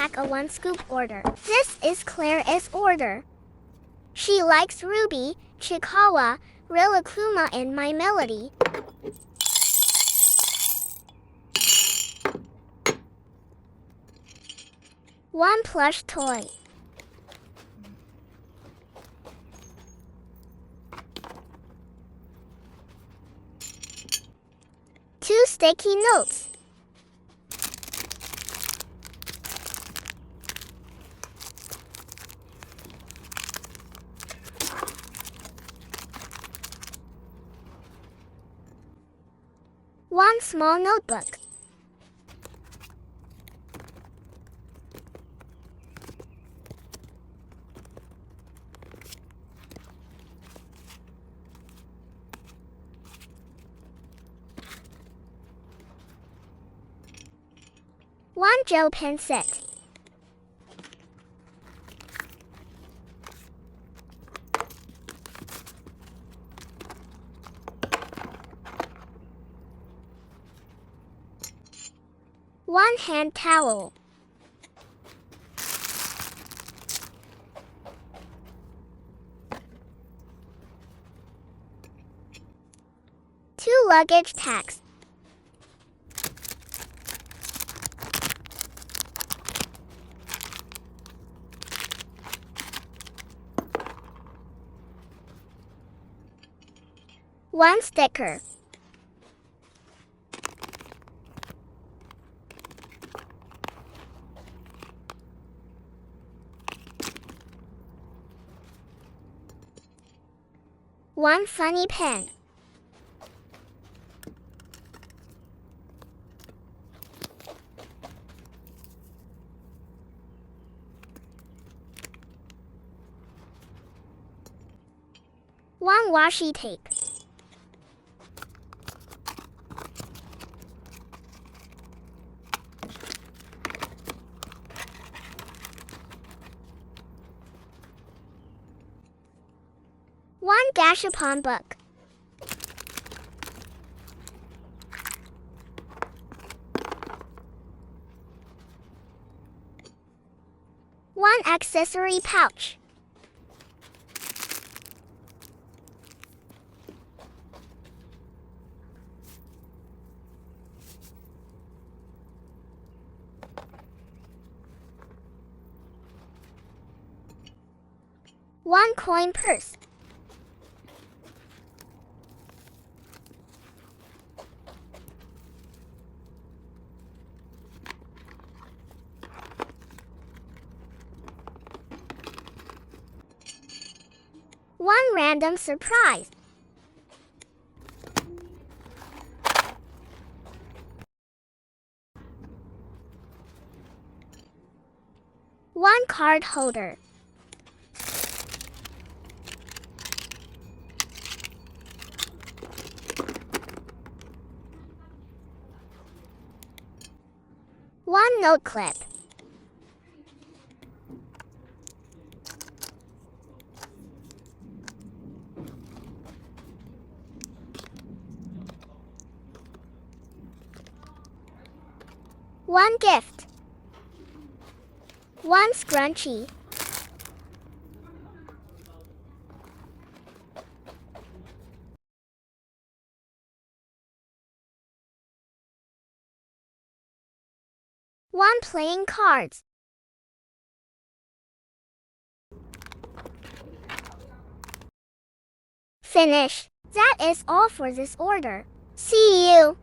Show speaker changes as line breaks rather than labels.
unpack a 1 scoop order. This is Claire's order. She likes Ruby, Chikawa, Rilakkuma and My Melody. One plush toy. Two sticky notes. One small notebook. One gel pen set. One hand towel. Two luggage tags. One sticker. One funny pen. One washi tape. One gashapon book. One accessory pouch. One coin purse. One random surprise. One card holder. One note clip. One gift. One scrunchie. One playing cards. Finish. That is all for this order. See you.